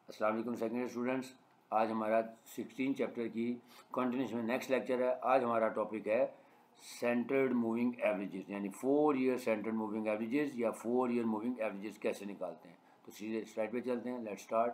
अस्सलाम वालेकुम second year students. आज हमारा 16 चैप्टर की कंटिन्यूशन में नेक्स्ट लेक्चर है। आज हमारा टॉपिक है सेंटर्ड मूविंग एवरेजेस, यानी 4 ईयर सेंटर्ड मूविंग एवरेजेस या 4 ईयर मूविंग एवरेजेस कैसे निकालते हैं। तो सीधे स्लाइड पे चलते हैं, लेट्स स्टार्ट।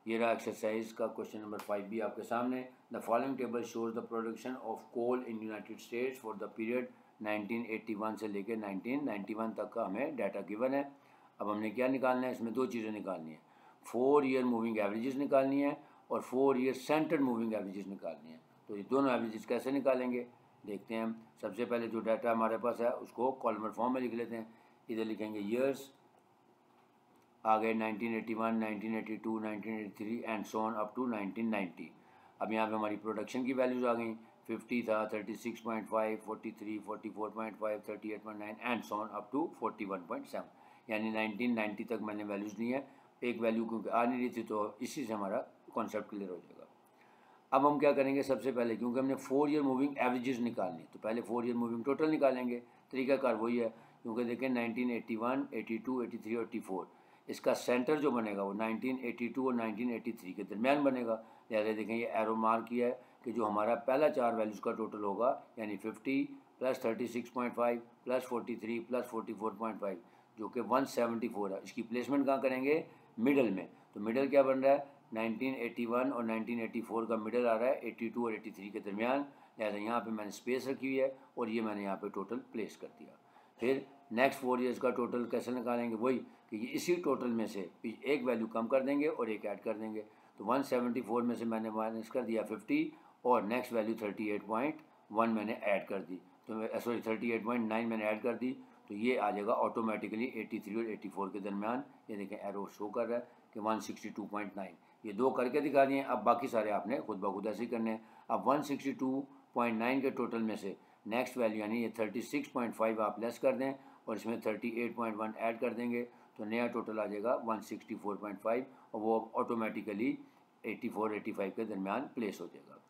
ये रहा एक्सरसाइज का क्वेश्चन नंबर 5 भी आपके सामने। The following table shows the production of coal in United States for the period 1981 से लेकर 1991 तक का हमें डाटा गिवन है। अब हमने क्या निकालना है, इसमें दो चीज़ें निकालनी है, 4 ईयर मूविंग एवरेजेस निकालनी है और 4 ईयर सेंटर्ड मूविंग एवरेजेस निकालनी है। तो ये दोनों एवरेजेस कैसे निकालेंगे देखते हैं हम। सबसे पहले जो डाटा हमारे पास है उसको कॉलमर फॉर्म में लिख लेते हैं। इधर लिखेंगे ईयर्स, आ गए 1981, 1982, 1983 and so on up to 1990। अब यहाँ पे हमारी प्रोडक्शन की वैल्यूज़ आ गई। 50 था, 36.5, 43, 44.5, 38.9 and so on up to 41.7, यानी 1990 तक मैंने वैल्यूज़ ली है। एक वैल्यू क्योंकि आ नहीं रही थी तो इसी से हमारा कॉन्सेप्ट क्लियर हो जाएगा। अब हम क्या करेंगे, सबसे पहले क्योंकि हमने 4 ईयर मूविंग एवरेजेस निकालनी, तो पहले 4 ईयर मूविंग टोटल निकालेंगे। तरीकाकार वही है, क्योंकि देखें 1981, 82, 83 और 84, इसका सेंटर जो बनेगा वो 1982 और 1983 के दरमियान बनेगा। लिहाजा देखें ये एरो मार्क किया है कि जो हमारा पहला 4 वैल्यूज़ का टोटल होगा, यानी 50 प्लस 36.5 प्लस 43 प्लस 44.5 जो कि 174 है, इसकी प्लेसमेंट कहाँ करेंगे, मिडल में। तो मिडल क्या बन रहा है, 1981 और 1984 का मिडल आ रहा है 82 और 83 के दरमियान। लिहाजा यहाँ पे मैंने स्पेस रखी हुई है और ये मैंने यहाँ पे टोटल प्लेस कर दिया। फिर नेक्स्ट 4 ईयर्स का टोटल कैसे निकालेंगे, वही कि इसी टोटल में से एक वैल्यू कम कर देंगे और एक ऐड कर देंगे। तो 174 में से मैंने माइनस कर दिया 50 और नेक्स्ट वैल्यू 38.1 मैंने ऐड कर दी, तो सॉरी 38.9 मैंने ऐड कर दी। तो ये आ जाएगा ऑटोमेटिकली 83 और 84 के दरमियान। ये देखें एरो शो कर रहा है कि 162.9, ये दो करके दिखा दिए। अब बाकी सारे आपने खुद ब खुद ऐसे ही करने हैं। अब 162.9 के टोटल में से नेक्स्ट वैल्यू यानी ये 36.5 आप लेस कर दें और इसमें 38.1 ऐड कर देंगे, तो नया टोटल आ जाएगा 164.5 और वो ऑटोमेटिकली 84-85 के दरमियान प्लेस हो जाएगा।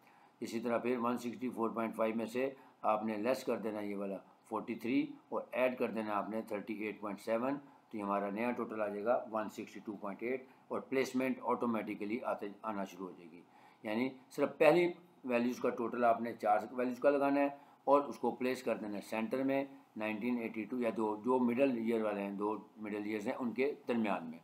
इसी तरह फिर 164.5 में से आपने लेस कर देना ये वाला 43 और ऐड कर देना आपने 38.7, तो हमारा नया टोटल आ जाएगा 162.8 और प्लेसमेंट ऑटोमेटिकली आना शुरू हो जाएगी। यानी सिर्फ पहली वैल्यूज़ का टोटल आपने 4 वैल्यूज़ का लगाना है और उसको प्लेस कर देना है सेंटर में 1982 या जो मिडल ईयर वाले हैं, 2 मिडल ईयर्स हैं उनके दरमियान में।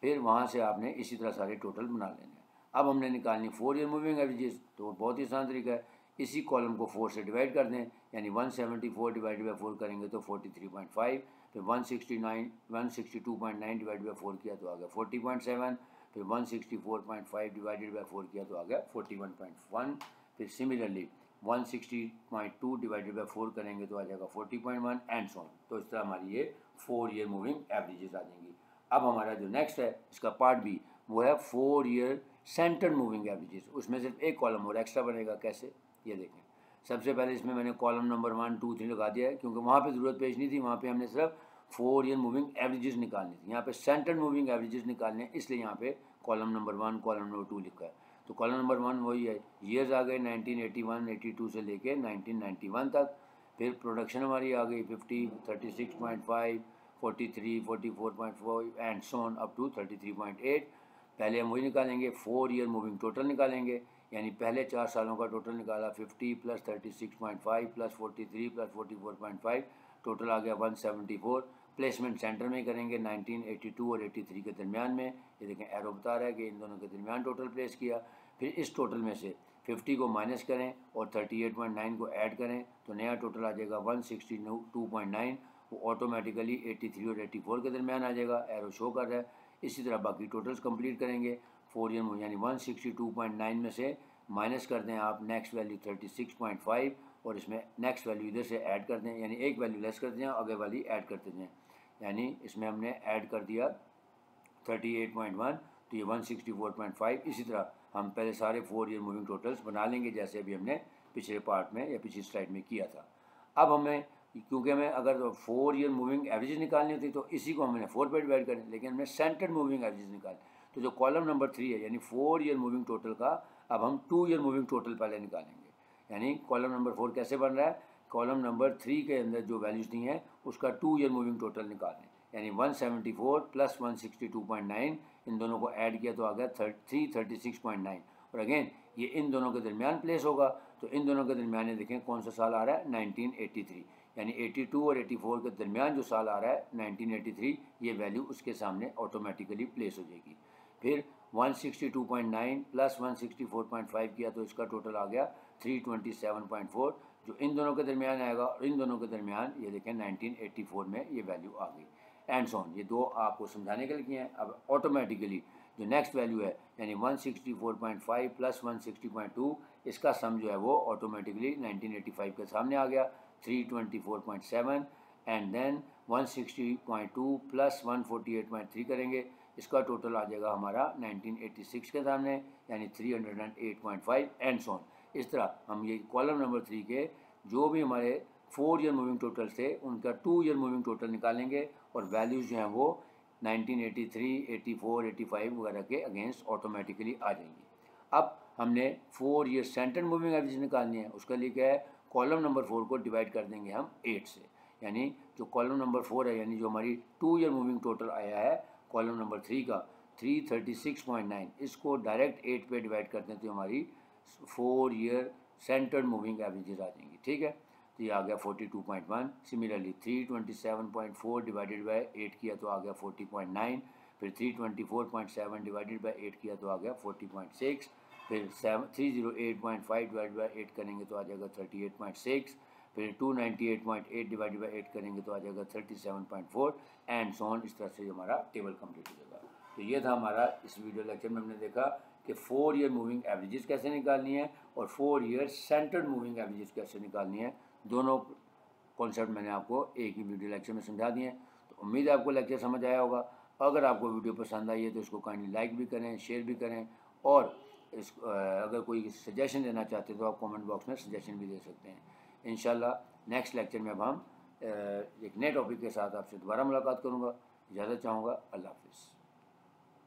फिर वहाँ से आपने इसी तरह सारे टोटल बना लेने हैं। अब हमने निकालनी 4 ईयर मूविंग एवरेजेस, तो बहुत ही आसान तरीका है, इसी कॉलम को 4 से डिवाइड कर दें, यानी 174 डिवाइड बाई 4 करेंगे तो 43.5, फिर 162.9 डिवाइड बाई 4 किया तो आ गया 40.7, फिर 164.5 डिवाइडेड बाई 4 किया तो आ गया 41.1, फिर सिमिलरली 160.2 डिवाइडेड बाई 4 करेंगे तो आ जाएगा 40.1 एंड सो ऑन। तो इस तरह हमारी ये 4 ईयर मूविंग एवरेजेस आ जाएंगी। अब हमारा जो नेक्स्ट है इसका पार्ट बी, वो है 4 ईयर सेंटर मूविंग एवरेजेस। उसमें सिर्फ एक कॉलम और एक्स्ट्रा बनेगा। कैसे, ये देखें। सबसे पहले इसमें मैंने कॉलम नंबर 1, 2, 3 लगा दिया है, क्योंकि वहाँ पे ज़रूरत पेश नहीं थी, वहाँ पे हमने सिर्फ 4 ईयर मूविंग एवरेजेस निकालनी थी। यहाँ पे सेंटर मूविंग एवरेजेस निकालने हैं, इसलिए यहाँ पे कॉलम नंबर 1, कॉलम नंबर 2 लिखा है। तो कॉलम नंबर 1 वही है, ईयर्स आ गए 1981, 82 से लेके 1991 तक। फिर प्रोडक्शन हमारी आ गई 50, 36.5, 43, 44.5 and so on up to 33.8। पहले हम वही निकालेंगे, 4 ईयर मूविंग टोटल निकालेंगे, यानी पहले 4 सालों का टोटल निकाला 50 प्लस 36.5 प्लस 43 प्लस 44.5, टोटल आ गया 174। प्लेसमेंट सेंटर में करेंगे 1982 और 83 के दरमियान में। ये देखें एरो बता रहा है कि इन दोनों के दरमियान टोटल प्लेस किया। फिर इस टोटल में से 50 को माइनस करें और 38.9 को ऐड करें तो नया टोटल आ जाएगा 162.9, वो ऑटोमेटिकली 83 और 84 के दरमियान आ जाएगा, एरो शो कर रहा है। इसी तरह बाकी टोटल्स कंप्लीट करेंगे 4 ईयर में, यानी 162.9 में से माइनस कर दें आप नेक्स्ट वैल्यू 36.5 और इसमें नेक्स्ट वैल्यू इधर से ऐड कर दें, यानी एक वैल्यू लेस कर दें आगे वाली ऐड करते जाएँ। यानी इसमें हमने ऐड कर दिया 38.1, तो ये 164.5। इसी तरह हम पहले सारे 4 ईयर मूविंग टोटल्स बना लेंगे जैसे अभी हमने पिछले पार्ट में या पिछली स्लाइड में किया था। अब हमें, क्योंकि हमें अगर 4 ईयर मूविंग एवरेज निकालनी होती तो इसी को हमने 4 पे डिवाइड करें, लेकिन हमने सेंटर्ड मूविंग एवरेज निकाले। तो जो कॉलम नंबर 3 है यानी 4 ईयर मूविंग टोटल का, अब हम 2 ईयर मूविंग टोटल पहले निकालेंगे। यानी कॉलम नंबर 4 कैसे बन रहा है, कॉलम नंबर 3 के अंदर जो वैल्यूज़ दी हैं उसका 2 ईयर मूविंग टोटल निकालें। यानी 174 प्लस 162.9, इन दोनों को ऐड किया तो आ गया 336.9। और अगेन ये इन दोनों के दरमियान प्लेस होगा, तो इन दोनों के दरमियान देखें कौन सा साल आ रहा है, 1983, यानी 82 और 84 के दरमियान जो साल आ रहा है 1983, ये वैल्यू उसके सामने ऑटोमेटिकली प्लेस हो जाएगी। फिर 162.9 प्लस 164.5 किया तो इसका टोटल आ गया 327.4, जो इन दोनों के दरमियान आएगा, और इन दोनों के दरमियान ये देखें 1984 में ये वैल्यू आ गई। एंड सो ऑन, ये दो आपको समझाने के लिए किए हैं। अब ऑटोमेटिकली जो नेक्स्ट वैल्यू है यानी 164.5 प्लस 160.2, इसका सम जो है वो ऑटोमेटिकली 1985 के सामने आ गया 324.7, एंड देन 160.2 प्लस 148.3 करेंगे, इसका टोटल आ जाएगा हमारा 1986 के सामने यानी 308.5 एंड सो ऑन। इस तरह हम ये कॉलम नंबर 3 के जो भी हमारे 4 ईयर मूविंग टोटल थे उनका 2 ईयर मूविंग टोटल निकालेंगे और वैल्यूज़ जो हैं वो 1983, 84, 85 वगैरह के अगेंस्ट ऑटोमेटिकली आ जाएंगी। अब हमने 4 ईयर सेंटर मूविंग एवरेज निकालनी है, उसके लिए क्या है, कॉलम नंबर 4 को डिवाइड कर देंगे हम 8 से, यानी जो कॉलम नंबर 4 है यानी जो हमारी 2 ईयर मूविंग टोटल आया है कॉलम नंबर 3 का 336.9, इसको डायरेक्ट 8 पे डिवाइड करते हैं तो हमारी 4 ईयर सेंटर्ड मूविंग एवरेजेस आ जाएंगी। ठीक है, तो ये आ गया 42.1। सिमिलरली 327.4 डिवाइडेड बाय 8 किया तो आ गया 40.9, फिर 324.7 डिवाइडेड बाय 8 किया तो आ गया 40.6, फिर 308.5 डिवाइडेड बाय 8 करेंगे तो आ जाएगा 38.6, फिर 298.8 डिवाइडेड बाय 8 करेंगे तो आ जाएगा 37.4 एंड सो ऑन। इस तरह से हमारा टेबल कंप्लीट हो जाएगा। तो ये था हमारा इस वीडियो लेक्चर में हमने देखा कि 4 ईयर मूविंग एवरेजेस कैसे निकालनी है और 4 ईयर सेंटर्ड मूविंग एवरेजेस कैसे निकालनी है। दोनों कॉन्सेप्ट मैंने आपको एक ही वीडियो लेक्चर में समझा दिए हैं। तो उम्मीद है आपको लेक्चर समझ आया होगा। अगर आपको वीडियो पसंद आई है तो इसको काइंडली लाइक भी करें, शेयर भी करें, और इस अगर कोई सजेशन देना चाहते हैं तो आप कमेंट बॉक्स में सजेशन भी दे सकते हैं। इंशाल्लाह नेक्स्ट लेक्चर में अब हम एक नए टॉपिक के साथ आपसे दोबारा मुलाकात करूँगा। इजाज़त चाहूँगा। अल्लाह हाफ़िज़।